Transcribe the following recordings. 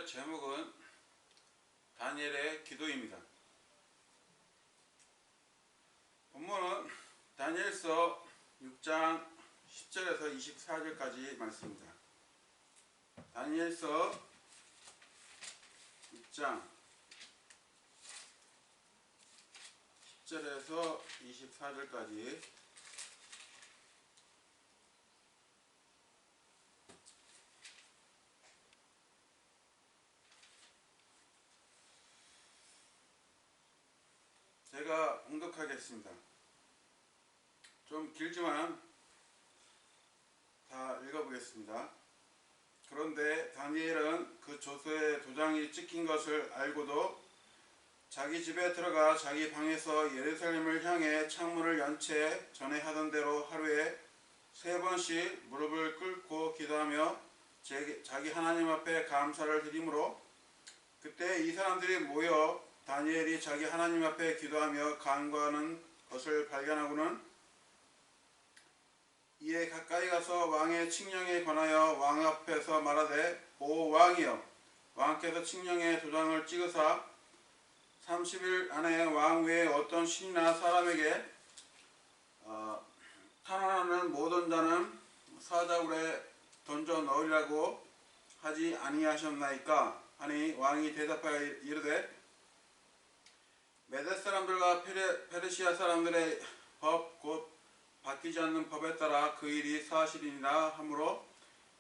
오늘의 제목은 다니엘의 기도입니다. 본문은 다니엘서 6장 10절에서 24절까지 말씀입니다. 다니엘서 6장 10절에서 24절까지 제가 봉독하겠습니다. 좀 길지만 다 읽어보겠습니다. 그런데 다니엘은 그 조서에 도장이 찍힌 것을 알고도 자기 집에 들어가 자기 방에서 예루살렘을 향해 창문을 연 채 전에 하던 대로 하루에 3번씩 무릎을 꿇고 기도하며 자기 하나님 앞에 감사를 드리므로, 그때 이 사람들이 모여 다니엘이 자기 하나님 앞에 기도하며 간구하는 것을 발견하고는 이에 가까이 가서 왕의 칙령에 관하여 왕 앞에서 말하되, 오 왕이여, 왕께서 칙령에 도장을 찍으사 30일 안에 왕 외에 어떤 신이나 사람에게 탄원하는 모든 자는 사자굴에 던져 넣으리라고 하지 아니하셨나이까 하니, 왕이 대답하여 이르되, 메대 사람들과 페르시아 사람들의 법 곧 바뀌지 않는 법에 따라 그 일이 사실이니라 하므로,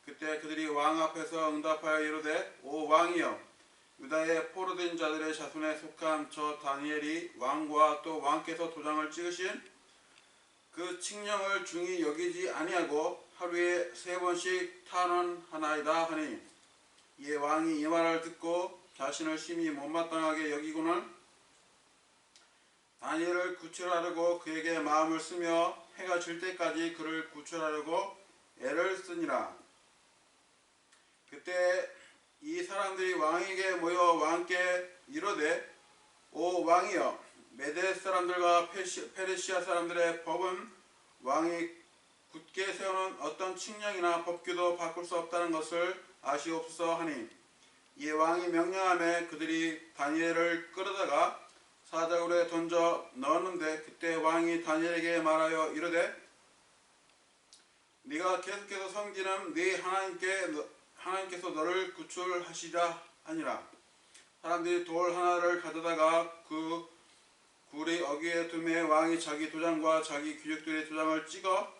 그때 그들이 왕 앞에서 응답하여 이르되, 오 왕이여, 유다의 포로된 자들의 자손에 속한 저 다니엘이 왕과 또 왕께서 도장을 찍으신 그 칙령을 중히 여기지 아니하고 하루에 3번씩 탄원하나이다 하니, 이에 왕이 이 말을 듣고 자신을 심히 못마땅하게 여기고는 다니엘을 구출하려고 그에게 마음을 쓰며 해가 질 때까지 그를 구출하려고 애를 쓰니라. 그때 이 사람들이 왕에게 모여 왕께 이르되, 오 왕이여, 메대 사람들과 페르시아 사람들의 법은 왕이 굳게 세우는 어떤 칙령이나 법규도 바꿀 수 없다는 것을 아시옵소서 하니, 이에 왕이 명령하매 그들이 다니엘을 끌어다가 사자굴에 던져 넣었는데, 그때 왕이 다니엘에게 말하여 이르되, 네가 계속해서 섬기는 네 하나님께서 너를 구출하시자 하니라. 사람들이 돌 하나를 가져다가 그 굴의 어귀에 두매 왕이 자기 도장과 자기 귀족들의 도장을 찍어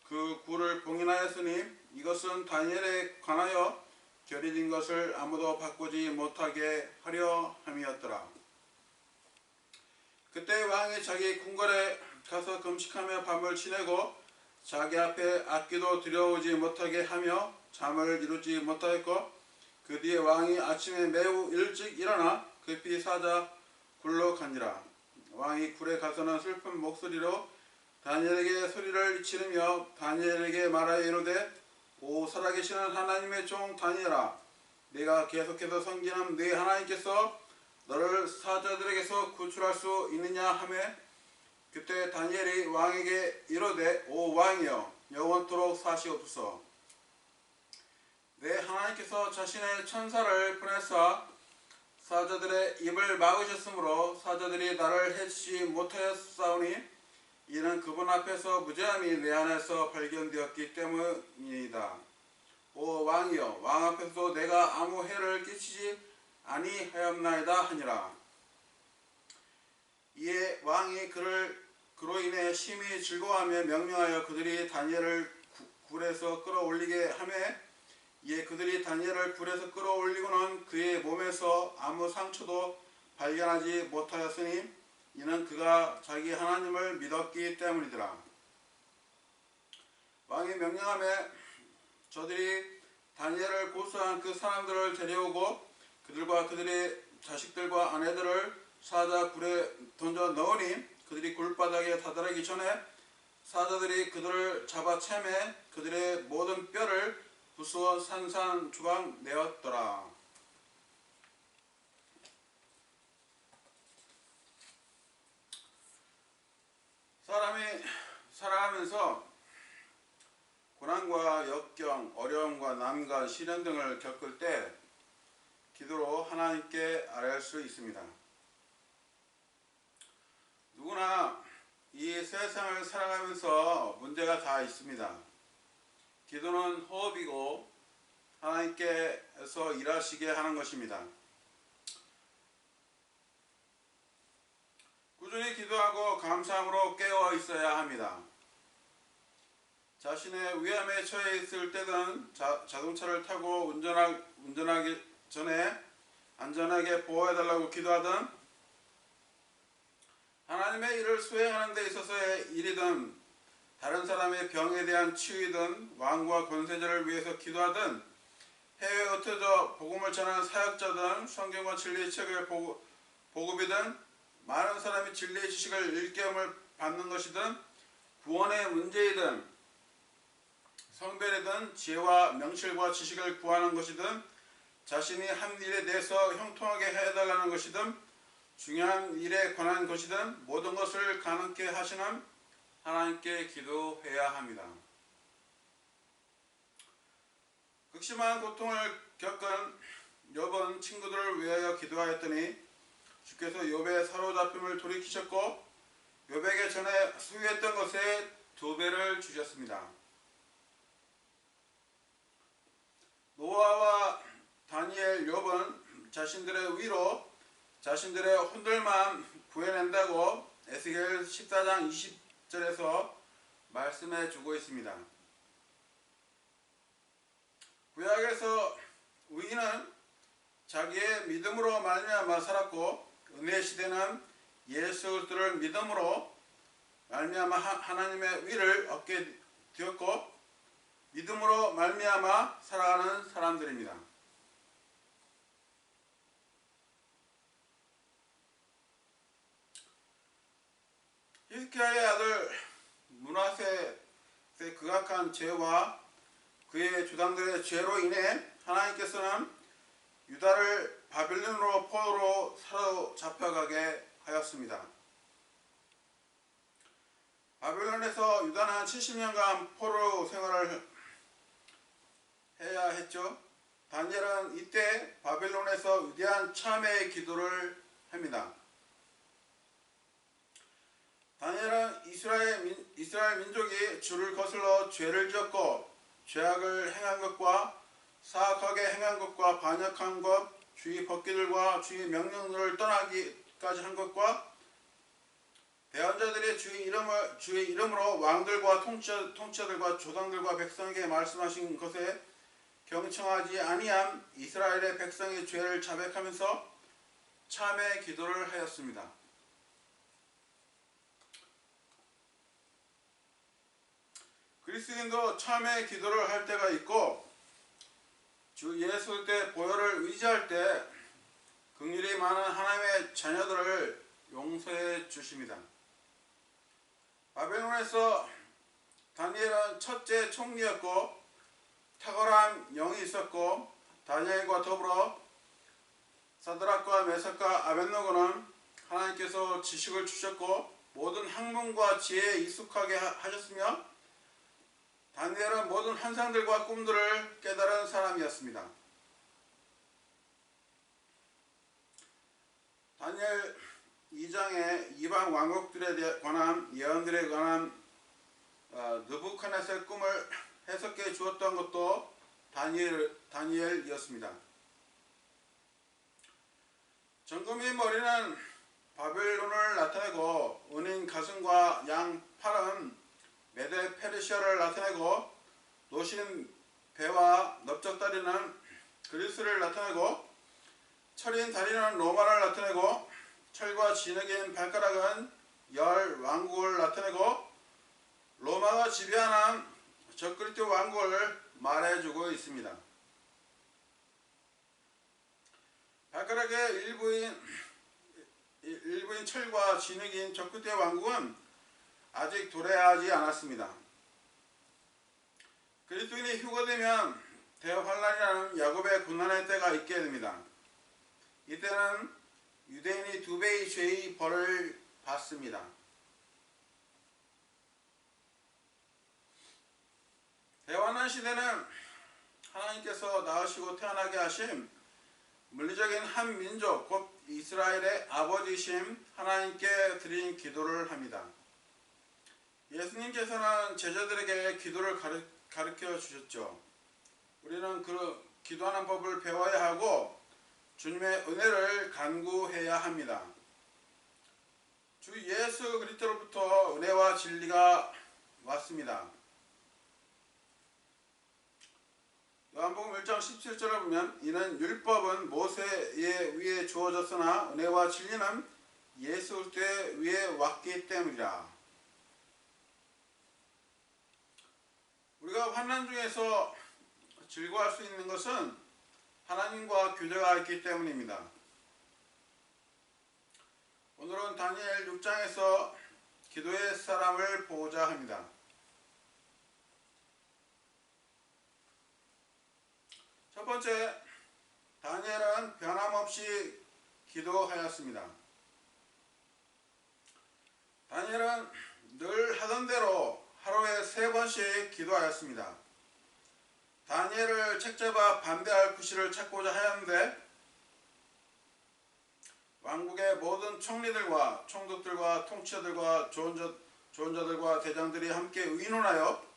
그 굴을 봉인하였으니, 이것은 다니엘에 관하여 결의된 것을 아무도 바꾸지 못하게 하려 함이었더라. 그때 왕이 자기 궁궐에 가서 금식하며 밤을 지내고 자기 앞에 악기도 들여오지 못하게 하며 잠을 이루지 못하였고, 그 뒤에 왕이 아침에 매우 일찍 일어나 급히 사자 굴로 가니라. 왕이 굴에 가서는 슬픈 목소리로 다니엘에게 소리를 지르며 다니엘에게 말하여 이르되, 오 살아계시는 하나님의 종 다니엘아, 네가 계속해서 섬기는 네 하나님께서 너를 사자들에게서 구출할 수 있느냐 하매, 그때 다니엘이 왕에게 이르되, 오 왕이여, 영원토록 사시옵소서. 내 하나님께서 자신의 천사를 보내사 사자들의 입을 막으셨으므로 사자들이 나를 해치지 못하였사오니, 이는 그분 앞에서 무죄함이 내 안에서 발견되었기 때문이다. 오 왕이여, 왕 앞에서도 내가 아무 해를 끼치지 아니하였나이다 하니라. 이에 왕이 그로 인해 심히 즐거워하며 명령하여 그들이 다니엘을 굴에서 끌어올리게 하매, 이에 그들이 다니엘을 굴에서 끌어올리고는 그의 몸에서 아무 상처도 발견하지 못하였으니, 이는 그가 자기 하나님을 믿었기 때문이더라. 왕이 명령하며 저들이 다니엘을 고소한 그 사람들을 데려오고 그들과 그들의 자식들과 아내들을 사자 굴에 던져 넣으니, 그들이 굴바닥에 다다르기 전에 사자들이 그들을 잡아 채매 그들의 모든 뼈를 부수어 산산조각 내었더라. 사람이 살아가면서 고난과 역경, 어려움과 난관, 시련 등을 겪을 때 기도로 하나님께 아뢰할 수 있습니다. 누구나 이 세상을 살아가면서 문제가 다 있습니다. 기도는 호흡이고 하나님께서 일하시게 하는 것입니다. 꾸준히 기도하고 감사함으로 깨어 있어야 합니다. 자신의 위험에 처해 있을 때든 자동차를 타고 운전하기 전에 안전하게 보호해달라고 기도하든 하나님의 일을 수행하는 데 있어서의 일이든 다른 사람의 병에 대한 치유이든 왕과 권세자를 위해서 기도하든 해외에 흩어져 복음을 전하는 사역자든 성경과 진리의 책을 보급이든 많은 사람이 진리의 지식을 일깨움을 받는 것이든 구원의 문제이든 성별이든 지혜와 명실과 지식을 구하는 것이든 자신이 한 일에 대해서 형통하게 해달라는 것이든 중요한 일에 관한 것이든 모든 것을 가능케 하시는 하나님께 기도해야 합니다. 극심한 고통을 겪은 욥은 친구들을 위하여 기도하였더니 주께서 욥의 사로잡힘을 돌이키셨고 욥에게 전에 수유했던 것의 2배를 주셨습니다. 노아와 다니엘, 욥은 자신들의 위로 자신들의 혼들만 구해낸다고 에스겔 14장 20절에서 말씀해 주고 있습니다. 구약에서 의인은 자기의 믿음으로 말미암아 살았고 은혜 시대는 예수 그리스도를 믿음으로 말미암아 하나님의 위를 얻게 되었고 믿음으로 말미암아 살아가는 사람들입니다. 히스기야의 아들 므낫세의 극악한 죄와 그의 조상들의 죄로 인해 하나님께서는 유다를 바벨론으로 포로로 사로잡혀가게 하였습니다. 바벨론에서 유다는 70년간 포로 생활을 해야 했죠. 다니엘은 이때 바벨론에서 위대한 참회의 기도를 합니다. 다니엘은 이스라엘 민족이 주를 거슬러 죄를 지었고 죄악을 행한 것과 사악하게 행한 것과 반역한 것, 주의 법기들과 주의 명령들을 떠나기까지 한 것과 대언자들이 주의 이름으로 왕들과 통치자들과 조상들과 백성에게 말씀하신 것에 경청하지 아니한 이스라엘의 백성의 죄를 자백하면서 참회 기도를 하였습니다. 그리스도인도 참회 기도를 할 때가 있고 주 예수 때 보혈을 의지할 때 긍휼이 많은 하나님의 자녀들을 용서해 주십니다. 바벨론에서 다니엘은 첫째 총리였고 탁월한 영이 있었고 다니엘과 더불어 사드락과 메삭과 아벳느고는 하나님께서 지식을 주셨고 모든 학문과 지혜에 익숙하게 하셨으며 다니엘은 모든 환상들과 꿈들을 깨달은 사람이었습니다. 다니엘 2장에 이방 왕국들에 관한 예언들에 관한 느부갓네살 꿈을 해석해 주었던 것도 다니엘이었습니다. 정금이 머리는 바벨론을 나타내고 은인 가슴과 양 팔은 메데 페르시아를 나타내고 노신 배와 넓적다리는 그리스를 나타내고 철인 다리는 로마를 나타내고 철과 진흙인 발가락은 열 왕국을 나타내고 로마가 지배하는 적그리스 왕국을 말해주고 있습니다. 발가락의 일부인 철과 진흙인 적그리스 왕국은 아직 도래하지 않았습니다. 그리스도인이 휴거되면 대환란이라는 야곱의 고난의 때가 있게 됩니다. 이때는 유대인이 2배의 죄의 벌을 받습니다. 대환란 시대는 하나님께서 낳으시고 태어나게 하신 물리적인 한 민족 곧 이스라엘의 아버지신 하나님께 드린 기도를 합니다. 예수님께서는 제자들에게 기도를 가르쳐 주셨죠. 우리는 그 기도하는 법을 배워야 하고 주님의 은혜를 간구해야 합니다. 주 예수 그리스도로부터 은혜와 진리가 왔습니다. 요한복음 1장 17절을 보면 이는 율법은 모세에 위에 주어졌으나 은혜와 진리는 예수 그리스도 위에 왔기 때문이라. 우리가 환난 중에서 즐거워할 수 있는 것은 하나님과 교제가 있기 때문입니다. 오늘은 다니엘 6장에서 기도의 사람을 보고자 합니다. 첫 번째, 다니엘은 변함없이 기도하였습니다. 다니엘은 늘 하던 대로 하루에 3번씩 기도하였습니다. 다니엘을 책잡아 반대할 구실을 찾고자 하였는데 왕국의 모든 총리들과 총독들과 통치자들과 조언자들과 대장들이 함께 의논하여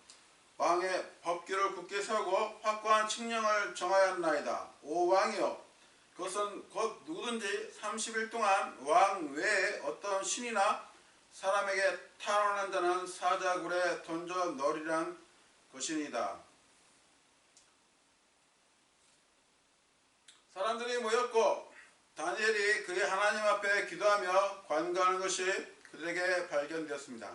왕의 법규를 굳게 세우고 확고한 칙령을 정하였나이다. 오 왕이여, 그것은 곧 누구든지 30일 동안 왕 외에 어떤 신이나 사람에게 탄원한 자는 사자굴에 던져 넣으리란 것이니이다. 사람들이 모였고 다니엘이 그의 하나님 앞에 기도하며 관가하는 것이 그들에게 발견되었습니다.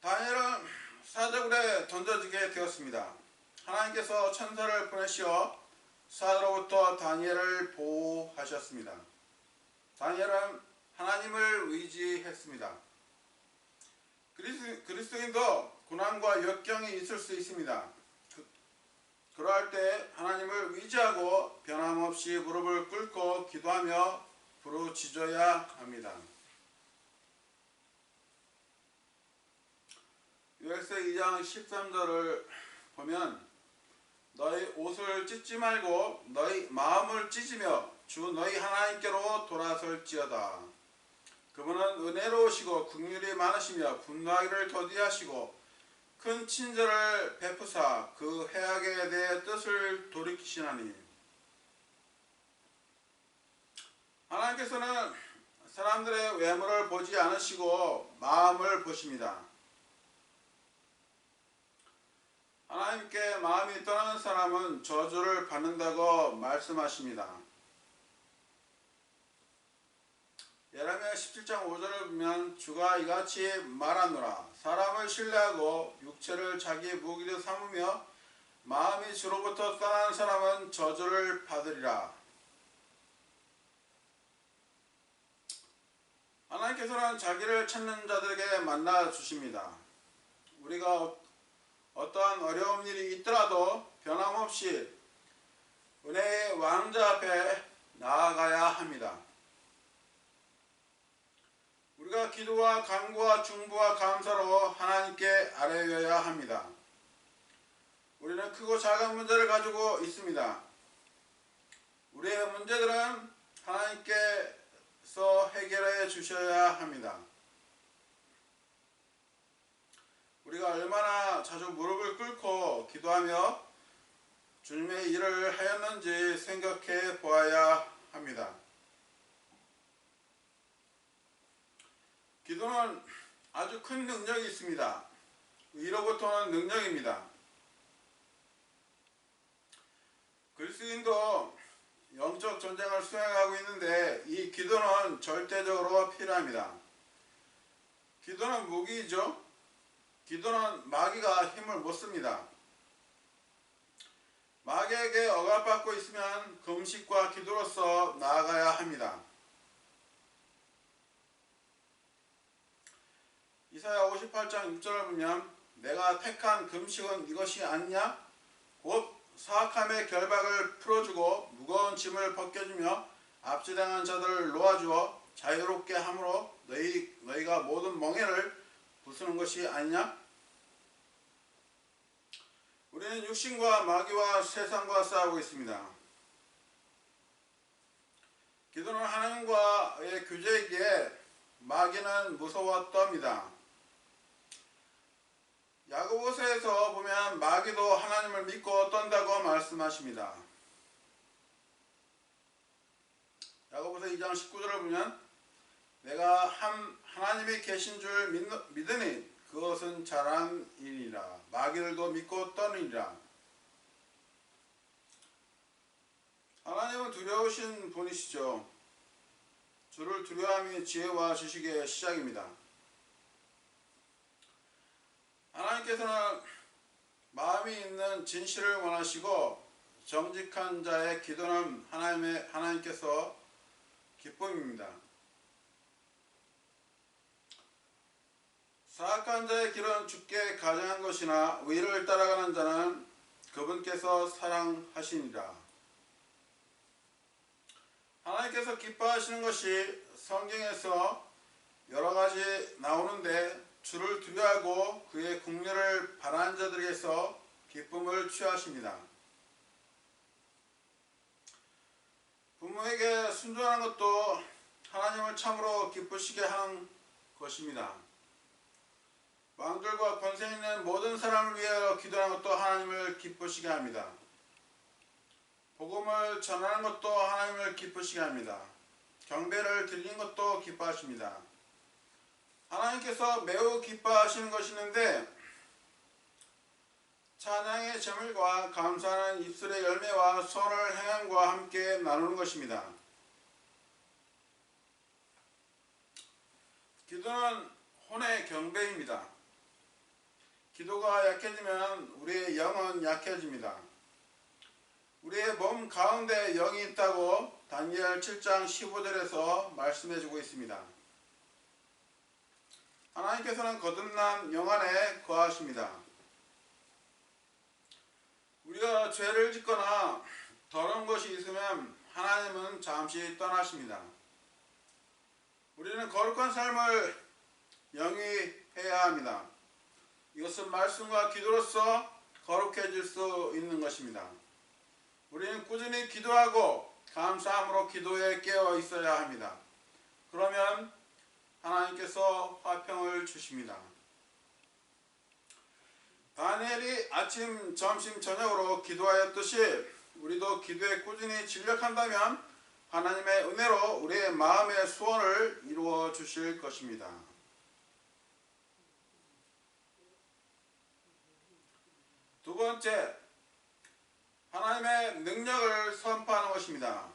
다니엘은 사자굴에 던져지게 되었습니다. 하나님께서 천사를 보내시어 사자로부터 다니엘을 보호하셨습니다. 다니엘은 하나님을 의지했습니다. 그리스도인도 고난과 역경이 있을 수 있습니다. 그러할 때 하나님을 의지하고 변함없이 무릎을 꿇고 기도하며 부르짖어야 합니다. 요엘서 2장 13절을 보면 너희 옷을 찢지 말고 너희 마음을 찢으며 주 너희 하나님께로 돌아설지어다. 그분은 은혜로우시고 긍휼이 많으시며 분노하기를 더디하시고 큰 친절을 베푸사 그 해악에 대해 뜻을 돌이키시나니. 하나님께서는 사람들의 외모를 보지 않으시고 마음을 보십니다. 하나님께 마음이 떠나는 사람은 저주를 받는다고 말씀하십니다. 예레미야 17장 5절을 보면 주가 이같이 말하노라. 사람을 신뢰하고 육체를 자기 무기로 삼으며 마음이 주로부터 떠나는 사람은 저주를 받으리라. 하나님께서는 자기를 찾는 자들에게 만나 주십니다. 우리가 어떠한 어려운 일이 있더라도 변함없이 은혜의 왕자 앞에 나아가야 합니다. 우리가 기도와 간구와 중보와 감사로 하나님께 아뢰어야 합니다. 우리는 크고 작은 문제를 가지고 있습니다. 우리의 문제들은 하나님께서 해결해 주셔야 합니다. 우리가 얼마나 자주 무릎을 꿇고 기도하며 주님의 일을 하였는지 생각해 보아야 합니다. 기도는 아주 큰 능력이 있습니다. 위로부터 오는 능력입니다. 그리스도인도 영적 전쟁을 수행하고 있는데 이 기도는 절대적으로 필요합니다. 기도는 무기이죠. 기도는 마귀가 힘을 못 씁니다. 마귀에게 억압받고 있으면 금식과 기도로서 나아가야 합니다. 이사야 58장 6절을 보면 내가 택한 금식은 이것이 아니냐? 곧 사악함의 결박을 풀어주고 무거운 짐을 벗겨주며 압제당한 자들을 놓아주어 자유롭게 함으로 너희가 모든 멍에를 부수는 것이 아니냐? 우리는 육신과 마귀와 세상과 싸우고 있습니다. 기도는 하나님과의 교제이기에 마귀는 무서워 떱니다. 야고보서에서 보면 마귀도 하나님을 믿고 떤다고 말씀하십니다. 야고보서 2장 19절을 보면 내가 하나님이 계신 줄 믿으니 그것은 잘한 일이라. 마귀들도 믿고 떠느니라. 하나님은 두려우신 분이시죠. 주를 두려워함이 지혜와 지식의 시작입니다. 하나님께서는 마음이 있는 진실을 원하시고 정직한 자의 기도는 하나님께서 기쁨입니다. 사악한 자의 길은 주께 가증한 것이나 의를 따라가는 자는 그분께서 사랑하시니라. 하나님께서 기뻐하시는 것이 성경에서 여러가지 나오는데 주를 두려워하고 그의 국리를 바라는 자들에게서 기쁨을 취하십니다. 부모에게 순종하는 것도 하나님을 참으로 기쁘시게 하는 것입니다. 왕들과 권세 있는 모든 사람을 위하여 기도하는 것도 하나님을 기쁘시게 합니다. 복음을 전하는 것도 하나님을 기쁘시게 합니다. 경배를 드리는 것도 기뻐하십니다. 하나님께서 매우 기뻐하시는 것이 있는데 찬양의 제물과 감사하는 입술의 열매와 선을 행함과 함께 나누는 것입니다. 기도는 혼의 경배입니다. 기도가 약해지면 우리의 영은 약해집니다. 우리의 몸 가운데 영이 있다고 다니엘 7장 15절에서 말씀해주고 있습니다. 하나님께서는 거듭난 영 안에 거하십니다. 우리가 죄를 짓거나 더러운 것이 있으면 하나님은 잠시 떠나십니다. 우리는 거룩한 삶을 영위해야 합니다. 이것은 말씀과 기도로서 거룩해질 수 있는 것입니다. 우리는 꾸준히 기도하고 감사함으로 기도에 깨어 있어야 합니다. 그러면 하나님께서 화평을 주십니다. 다니엘이 아침, 점심, 저녁으로 기도하였듯이 우리도 기도에 꾸준히 진력한다면 하나님의 은혜로 우리의 마음의 소원을 이루어 주실 것입니다. 두 번째, 하나님의 능력을 선포하는 것입니다.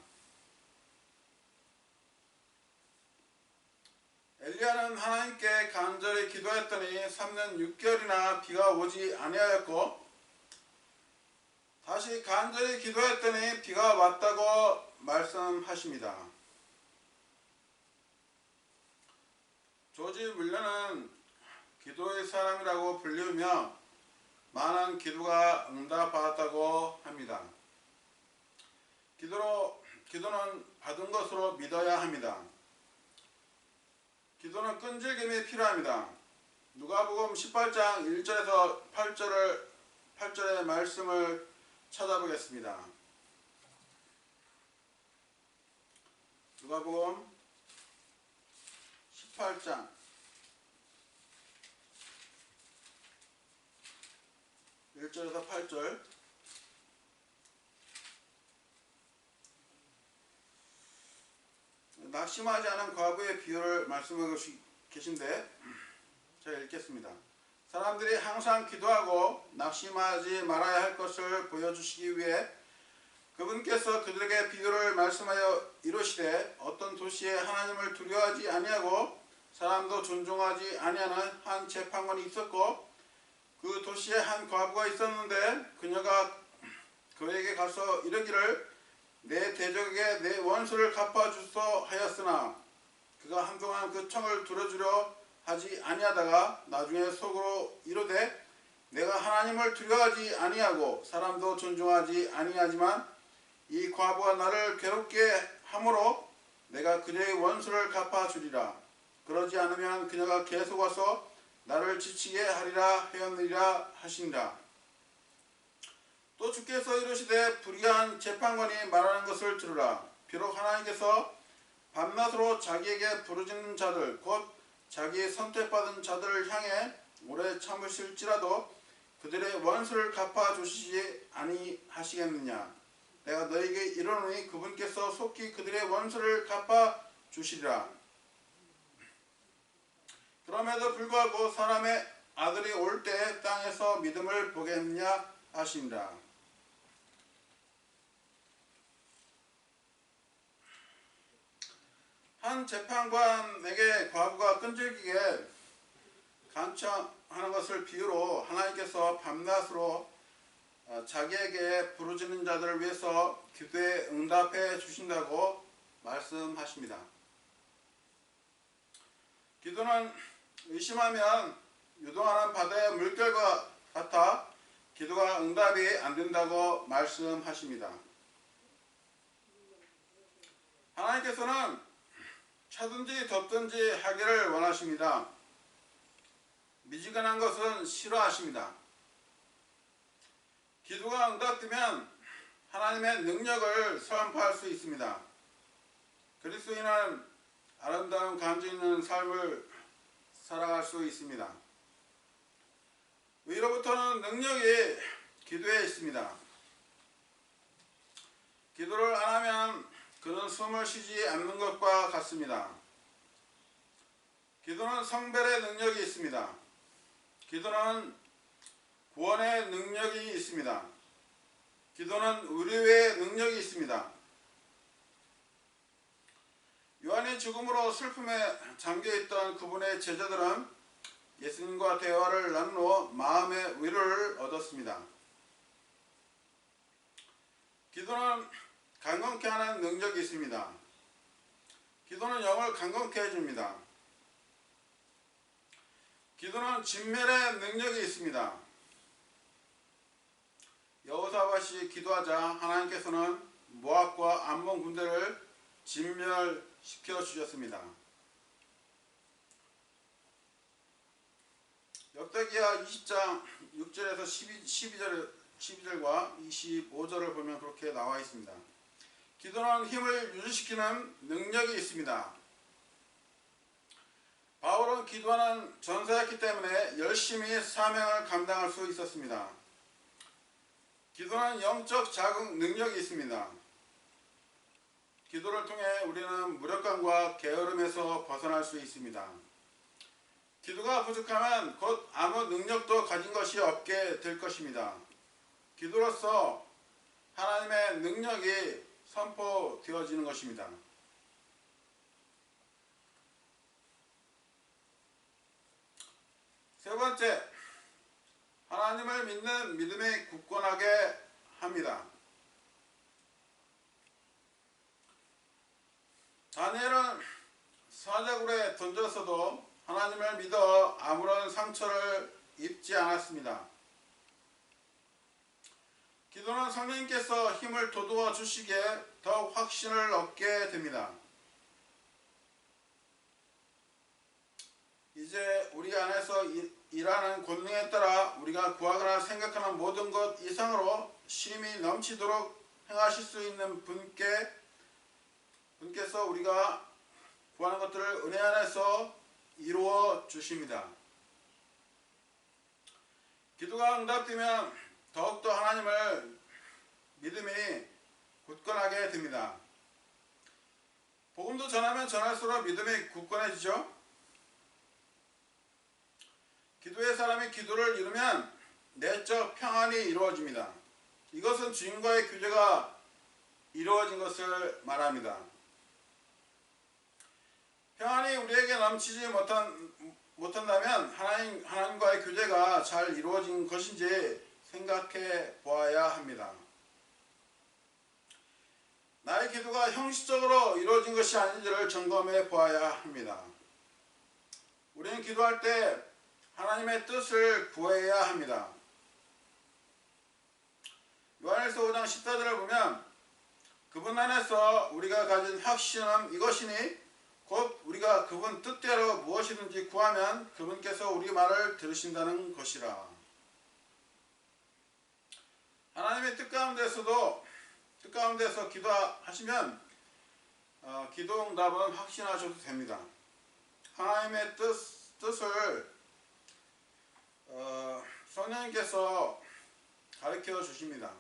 엘리야는 하나님께 간절히 기도했더니 3년 6개월이나 비가 오지 아니하였고 다시 간절히 기도했더니 비가 왔다고 말씀하십니다. 조지 뮬러는 기도의 사람이라고 불리우며 많은 기도가 응답받았다고 합니다. 기도는 받은 것으로 믿어야 합니다. 기도는 끈질김이 필요합니다. 누가복음 18장 1절에서 8절의 말씀을 찾아보겠습니다. 누가복음 18장 1절에서 8절. 낙심하지 않은 과부의 비유를 말씀하고 계신데 제가 읽겠습니다. 사람들이 항상 기도하고 낙심하지 말아야 할 것을 보여주시기 위해 그분께서 그들에게 비유를 말씀하여 이르시되 어떤 도시에 하나님을 두려워하지 아니하고 사람도 존중하지 아니하는 한 재판관이 있었고 그 도시에 한 과부가 있었는데 그녀가 그에게 가서 이르기를 내 대적에게 내 원수를 갚아주소 하였으나 그가 한동안 그 청을 들어주려 하지 아니하다가 나중에 속으로 이르되 내가 하나님을 두려워하지 아니하고 사람도 존중하지 아니하지만 이 과부가 나를 괴롭게 하므로 내가 그녀의 원수를 갚아주리라. 그러지 않으면 그녀가 계속 와서 나를 지치게 하리라 하였느니라 하신다. 또 주께서 이르시되 불의한 재판관이 말하는 것을 들으라. 비록 하나님께서 밤낮으로 자기에게 부르짖는 자들 곧 자기의 선택받은 자들을 향해 오래 참으실지라도 그들의 원수를 갚아주시지 아니하시겠느냐. 내가 너에게 이르노니 그분께서 속히 그들의 원수를 갚아주시리라. 그럼에도 불구하고 사람의 아들이 올 때 땅에서 믿음을 보겠느냐 하시니라. 한 재판관에게 과부가 끈질기게 간청하는 것을 비유로 하나님께서 밤낮으로 자기에게 부르짖는 자들을 위해서 기도에 응답해 주신다고 말씀하십니다. 기도는 의심하면 유동하는 바다의 물결과 같아 기도가 응답이 안 된다고 말씀하십니다. 하나님께서는 차든지 덥든지 하기를 원하십니다. 미지근한 것은 싫어하십니다. 기도가 응답되면 하나님의 능력을 선포할 수 있습니다. 그리스도인은 아름다운 간증 있는 삶을 살아갈 수 있습니다. 위로부터는 능력이 기도에 있습니다. 기도를 안 하면 그는 숨을 쉬지 않는 것과 같습니다. 기도는 성별의 능력이 있습니다. 기도는 구원의 능력이 있습니다. 기도는 의료의 능력이 있습니다. 요한의 죽음으로 슬픔에 잠겨있던 그분의 제자들은 예수님과 대화를 나누어 마음의 위로를 얻었습니다. 기도는 강건케 하는 능력이 있습니다. 기도는 영을 강건케 해줍니다. 기도는 진멸의 능력이 있습니다. 여호사밧이 기도하자 하나님께서는 모압과 암몬 군대를 진멸시켜 주셨습니다. 역대기야 20장 6절에서 12절과 25절을 보면 그렇게 나와 있습니다. 기도는 힘을 유지시키는 능력이 있습니다. 바울은 기도하는 전사였기 때문에 열심히 사명을 감당할 수 있었습니다. 기도는 영적 자극 능력이 있습니다. 기도를 통해 우리는 무력감과 게으름에서 벗어날 수 있습니다. 기도가 부족하면 곧 아무 능력도 가진 것이 없게 될 것입니다. 기도로서 하나님의 능력이 선포되어지는 것입니다. 세 번째, 하나님을 믿는 믿음이 굳건하게 합니다. 다니엘은 사자굴에 던졌어도 하나님을 믿어 아무런 상처를 입지 않았습니다. 기도는 성령님께서 힘을 돋워 주시기에 더욱 확신을 얻게 됩니다. 이제 우리 안에서 일하는 권능에 따라 우리가 구하거나 생각하는 모든 것 이상으로 쉼이 넘치도록 행하실 수 있는 분께서 우리가 구하는 것들을 은혜 안에서 이루어 주십니다. 기도가 응답되면 더욱더 하나님을 믿음이 굳건하게 됩니다. 복음도 전하면 전할수록 믿음이 굳건해지죠. 기도의 사람이 기도를 이루면 내적 평안이 이루어집니다. 이것은 주님과의 교제가 이루어진 것을 말합니다. 평안이 우리에게 넘치지 못한다면 하나님과의 교제가 잘 이루어진 것인지 생각해 보아야 합니다. 나의 기도가 형식적으로 이루어진 것이 아닌지를 점검해 보아야 합니다. 우리는 기도할 때 하나님의 뜻을 구해야 합니다. 요한일서 5장 14절을 보면 그분 안에서 우리가 가진 확신은 이것이니 곧 우리가 그분 뜻대로 무엇이든지 구하면 그분께서 우리 말을 들으신다는 것이라. 하나님의 뜻 가운데서 기도하시면 기도 응답은 확신하셔도 됩니다. 하나님의 뜻을 성령님께서 가르쳐 주십니다.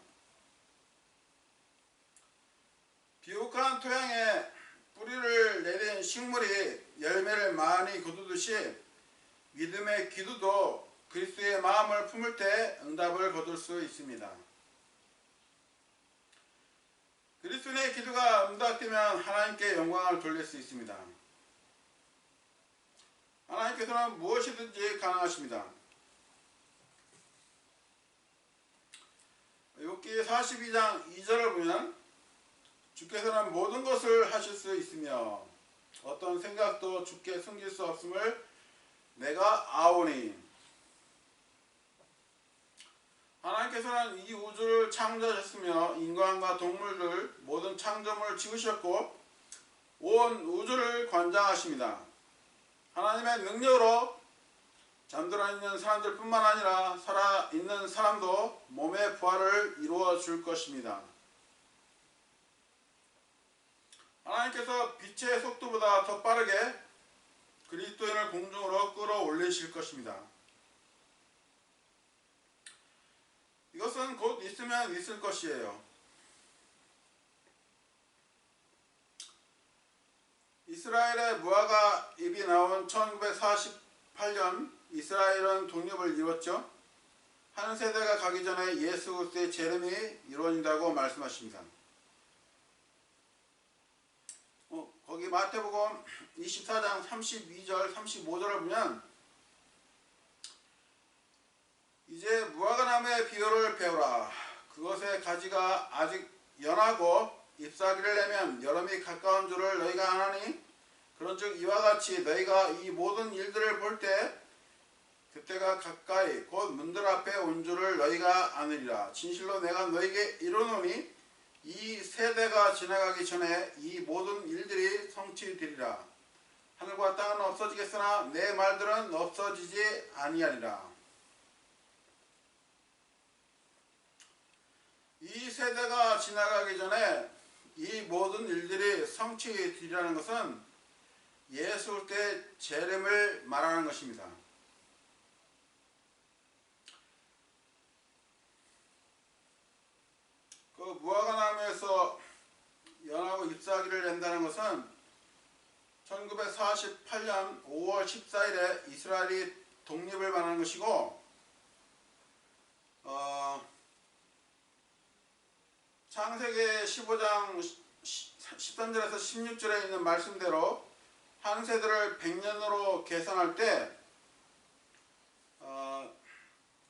비옥한 토양에 뿌리를 내린 식물이 열매를 많이 거두듯이 믿음의 기도도 그리스도의 마음을 품을 때 응답을 거둘 수 있습니다. 그리스도의 기도가 응답되면 하나님께 영광을 돌릴 수 있습니다. 하나님께서는 무엇이든지 가능하십니다. 욥기 42장 2절을 보면 주께서는 모든 것을 하실 수 있으며 어떤 생각도 주께 숨길 수 없음을 내가 아오니. 하나님께서는 이 우주를 창조하셨으며 인간과 동물들 모든 창조물을 지으셨고 온 우주를 관장하십니다. 하나님의 능력으로 잠들어 있는 사람들 뿐만 아니라 살아있는 사람도 몸의 부활을 이루어 줄 것입니다. 하나님께서 빛의 속도보다 더 빠르게 그리스도인을 공중으로 끌어올리실 것입니다. 이것은 곧 있으면 있을 것이에요. 이스라엘의 무화과 잎이 나온 1948년 이스라엘은 독립을 이뤘죠. 한 세대가 가기 전에 예수 그리스도의 재림이 이루어진다고 말씀하십니다. 거기 마태복음 24장 32절 35절을 보면 이제 무화과나무의 비유를 배우라. 그것의 가지가 아직 연하고 잎사귀를 내면 여름이 가까운 줄을 너희가 아나니 그런즉 이와 같이 너희가 이 모든 일들을 볼 때 그때가 가까이 곧 문들 앞에 온 줄을 너희가 아느리라. 진실로 내가 너희에게 이르노니 이 세대가 지나가기 전에 이 모든 일들이 성취되리라. 하늘과 땅은 없어지겠으나 내 말들은 없어지지 아니하리라. 이 세대가 지나가기 전에 이 모든 일들이 성취되리라는 것은 예수 때 재림을 말하는 것입니다. 그 무화과나무에서 연하고 잎사귀를 낸다는 것은 1948년 5월 14일에 이스라엘이 독립을 말하는 것이고 창세기 15장 13절에서 16절에 있는 말씀대로 한 세대를 100년으로 계산할 때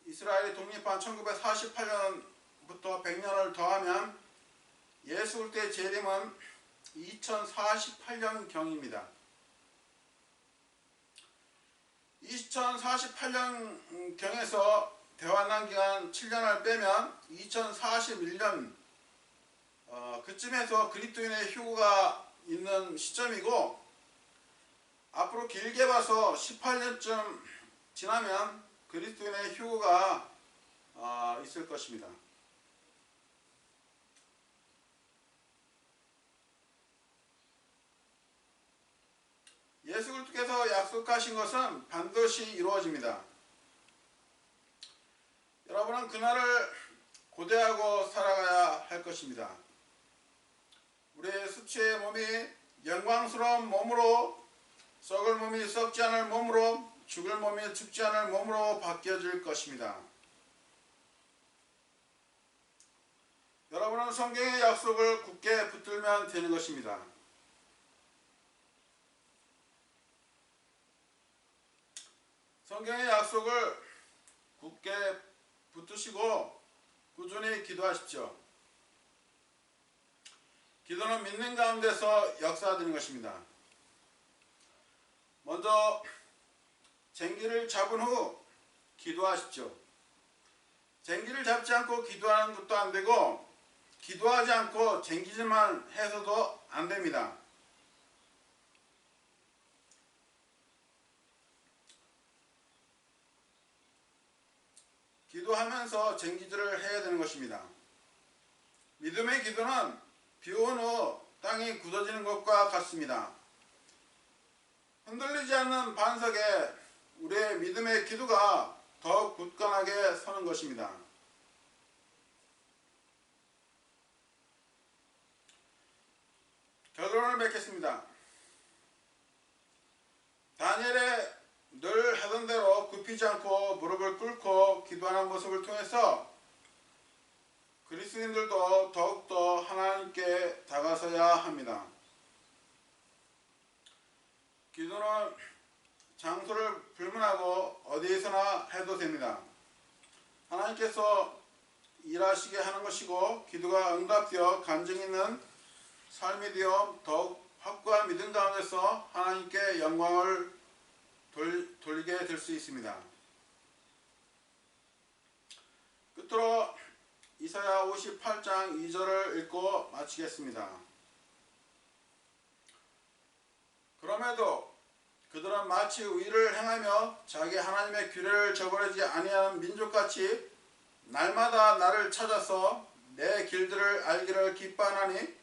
이스라엘이 독립한 1948년부터 100년을 더하면 예수 그리스도의 재림은 2048년경입니다. 2048년경에서 대환란 기간 7년을 빼면 2041년 그쯤에서 그리스도인의 휴거가 있는 시점이고 앞으로 길게 봐서 18년쯤 지나면 그리스도인의 휴거가 있을 것입니다. 예수 그리스도께서 약속하신 것은 반드시 이루어집니다. 여러분은 그날을 고대하고 살아가야 할 것입니다. 우리의 수치의 몸이 영광스러운 몸으로 썩을 몸이 썩지 않을 몸으로 죽을 몸이 죽지 않을 몸으로 바뀌어질 것입니다. 여러분은 성경의 약속을 굳게 붙들면 되는 것입니다. 성경의 약속을 굳게 붙드시고 꾸준히 기도하십시오. 기도는 믿는 가운데서 역사되는 것입니다. 먼저 쟁기를 잡은 후 기도하십시오. 쟁기를 잡지 않고 기도하는 것도 안되고 기도하지 않고 쟁기질만 해서도 안됩니다. 기도하면서 쟁기질을 해야 되는 것입니다. 믿음의 기도는 비온 후 땅이 굳어지는 것과 같습니다. 흔들리지 않는 반석에 우리의 믿음의 기도가 더욱 굳건하게 서는 것입니다. 결론을 맺겠습니다. 다니엘의 늘 하던 대로 굽히지 않고 무릎을 꿇고 기도하는 모습을 통해서 그리스도인들도 더욱더 하나님께 다가서야 합니다. 기도는 장소를 불문하고 어디에서나 해도 됩니다. 하나님께서 일하시게 하는 것이고 기도가 응답되어 간증 있는 삶이 되어 더욱 확고한 믿음 가운데서 하나님께 영광을 돌리게 될 수 있습니다. 끝으로 이사야 58장 2절을 읽고 마치겠습니다. 그럼에도 그들은 마치 의를 행하며 자기 하나님의 규례를 저버리지 아니하는 민족같이 날마다 나를 찾아서 내 길들을 알기를 기뻐하나니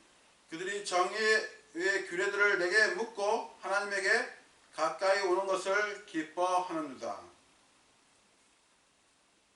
그들이 정의의 규례들을 내게 묻고 하나님에게 가까이 오는 것을 기뻐하는도다.